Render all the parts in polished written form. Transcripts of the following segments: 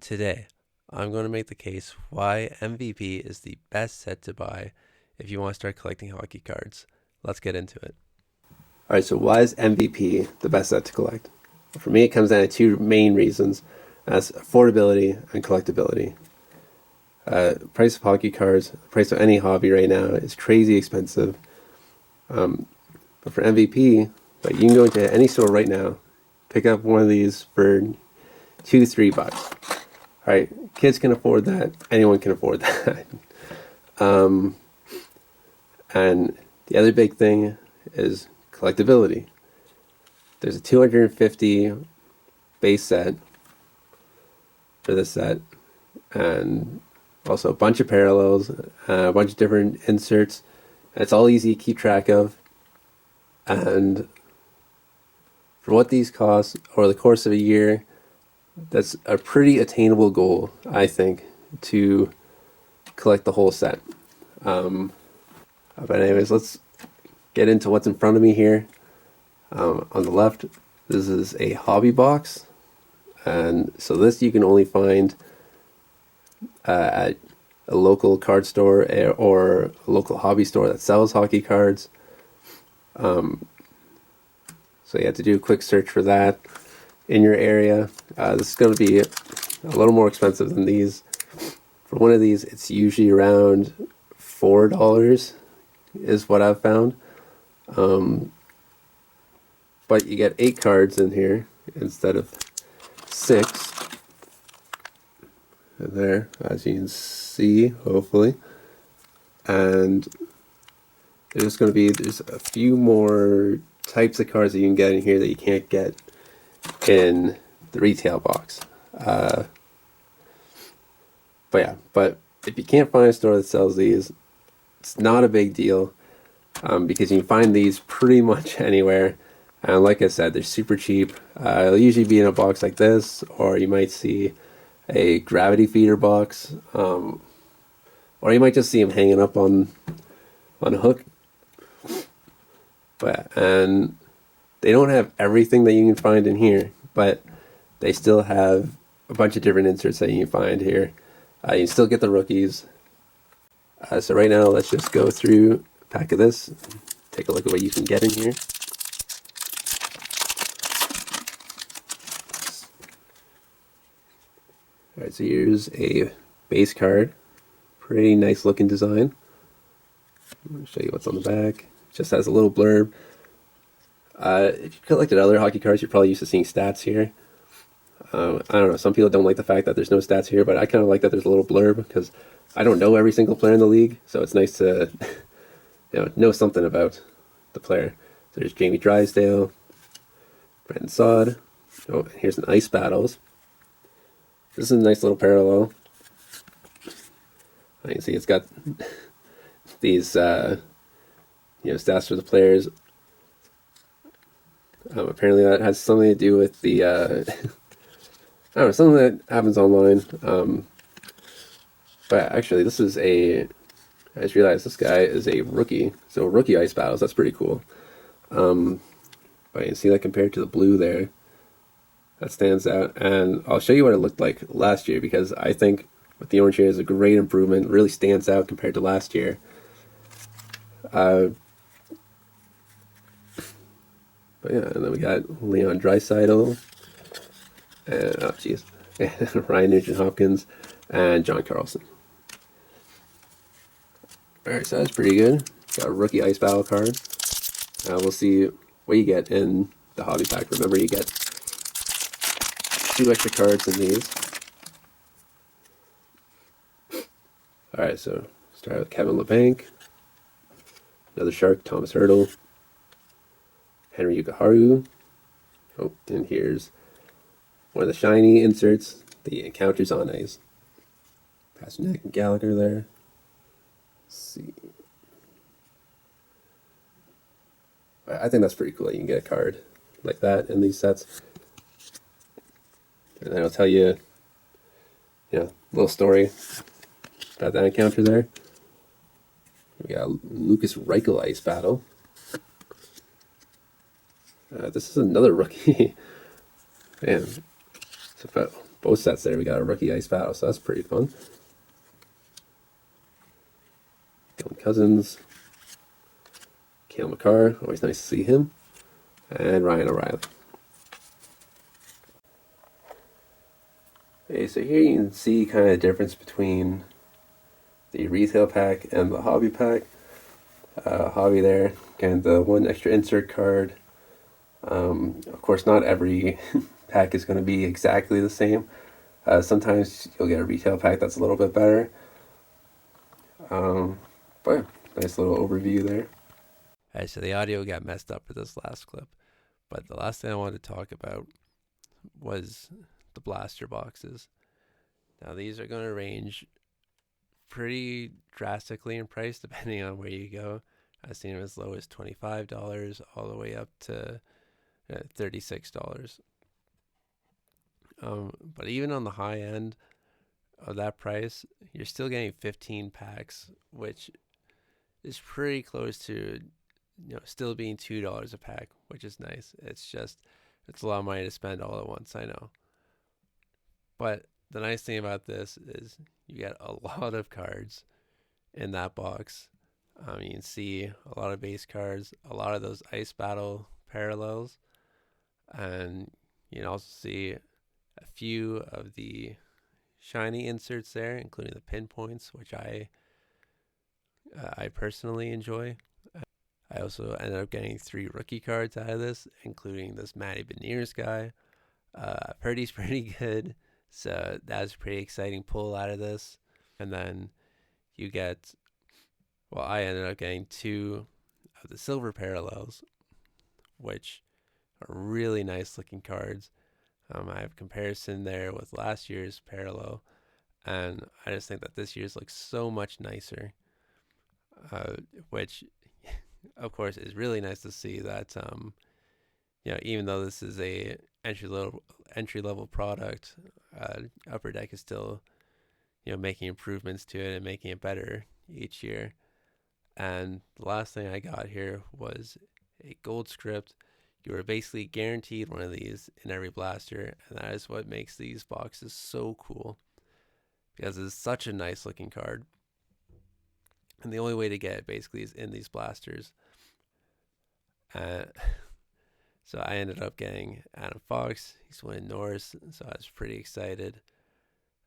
Today, I'm going to make the case why MVP is the best set to buy if you want to start collecting hockey cards. Let's get into it. All right, so why is MVP the best set to collect? For me, it comes down to two main reasons. That's affordability and collectability. Price of hockey cards, price of any hobby right now is crazy expensive. But for MVP, like you can go into any store right now, pick up one of these for $2-3. All right, kids can afford that. Anyone can afford that. And the other big thing is collectability. There's a 250 base set for this set, and also a bunch of parallels, a bunch of different inserts. It's all easy to keep track of, and for what these cost over the course of a year, that's a pretty attainable goal, I think, to collect the whole set. But anyways, let's get into what's in front of me here. On the left, this is a hobby box, and so this you can only find at a local card store or a local hobby store that sells hockey cards. So you have to do a quick search for that in your area. This is going to be a little more expensive than these. For one of these, it's usually around $4 is what I've found. But you get 8 cards in here instead of 6. And there, as you can see, hopefully. And there's going to be there's a few more types of cards that you can get in here that you can't get in the retail box. But if you can't find a store that sells these, it's not a big deal, because you can find these pretty much anywhere. And like I said, they're super cheap. They'll usually be in a box like this, or you might see a gravity feeder box, or you might just see them hanging up on a hook. And they don't have everything that you can find in here, but they still have a bunch of different inserts that you can find here. You can still get the rookies. So right now, let's just go through a pack of this, take a look at what you can get in here. Alright, so here's a base card. Pretty nice looking design. I'll show you what's on the back. It just has a little blurb. If you collected other hockey cards, you're probably used to seeing stats here. I don't know, some people don't like the fact that there's no stats here, but I kind of like that there's a little blurb, because I don't know every single player in the league, so it's nice to know something about the player. So there's Jamie Drysdale, Brandon Saad. Oh, and here's an Ice Battles. This is a nice little parallel. You can see it's got these stats for the players. Apparently that has something to do with the I don't know, something that happens online. But actually, this is I just realized this guy is a rookie. So rookie Ice Battles, that's pretty cool. But you can see that compared to the blue there, that stands out. And I'll show you what it looked like last year, because I think with the orange here is a great improvement. It really stands out compared to last year. But yeah, and then we got Leon Draisaitl, and Ryan Nugent-Hopkins, and John Carlson. Alright, so that's pretty good. Got a rookie Ice Battle card. We'll see what you get in the hobby pack. Remember, you get 2 extra cards in these. Alright, so start with Kevin Labanc, another Shark, Thomas Hertl, Henry Yukaharu. Oh, and here's one of the shiny inserts, the Encounters on Ice. Pasternak and Gallagher there. Let's see. I think that's pretty cool. You can get a card like that in these sets. And then I'll tell you, a little story about that encounter there. We got Lucas Reichel Ice Battle. This is another rookie. Man, it's a both sets there. We got a rookie ice battle, so that's pretty fun. Dylan Cousins, Cale Makar, always nice to see him, and Ryan O'Reilly. Okay, so here you can see kind of the difference between the retail pack and the hobby pack. Hobby there, again, the one extra insert card. Of course, not every pack is going to be exactly the same. Sometimes you'll get a retail pack that's a little bit better. But nice little overview there. Alright, so the audio got messed up for this last clip. But the last thing I wanted to talk about was the blaster boxes. Now these are going to range pretty drastically in price depending on where you go. I've seen them as low as $25 all the way up to $36. But even on the high end of that price, you're still getting 15 packs, which is pretty close to, still being $2 a pack, which is nice. It's a lot of money to spend all at once, I know. But the nice thing about this is you get a lot of cards in that box. You can see a lot of base cards, a lot of those Ice Battle parallels, and you can also see a few of the shiny inserts there, including the pinpoints, which I personally enjoy. I also ended up getting 3 rookie cards out of this, including this Matty Beniers guy. I've heard he's pretty good, so that's a pretty exciting pull out of this. And then you get, I ended up getting 2 of the silver parallels, which are really nice looking cards. I have comparison there with last year's parallel, and I just think that this year's looks so much nicer, which of course is really nice to see that even though this is a entry level product, Upper Deck is still making improvements to it and making it better each year. And the last thing I got here was a gold script. You are basically guaranteed one of these in every blaster, and that is what makes these boxes so cool, because it's such a nice looking card. And the only way to get it basically is in these blasters. So I ended up getting Adam Fox. He's winning Norris, so I was pretty excited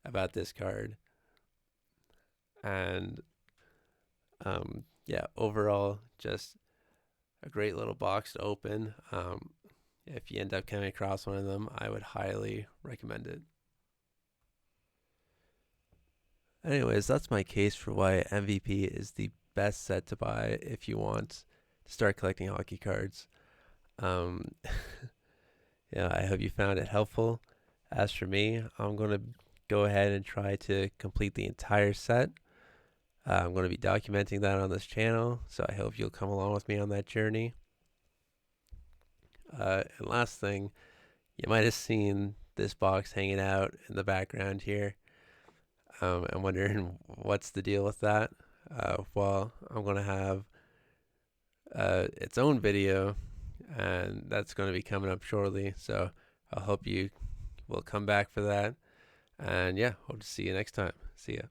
about this card. And overall, just a great little box to open. If you end up coming across one of them, I would highly recommend it. Anyways, that's my case for why MVP is the best set to buy if you want to start collecting hockey cards. I hope you found it helpful. As for me, I'm going to go ahead and try to complete the entire set. I'm going to be documenting that on this channel, so I hope you'll come along with me on that journey. And last thing, you might have seen this box hanging out in the background here. I'm wondering what's the deal with that. I'm going to have its own video, and that's going to be coming up shortly, so I hope you will come back for that. And hope to see you next time. See ya.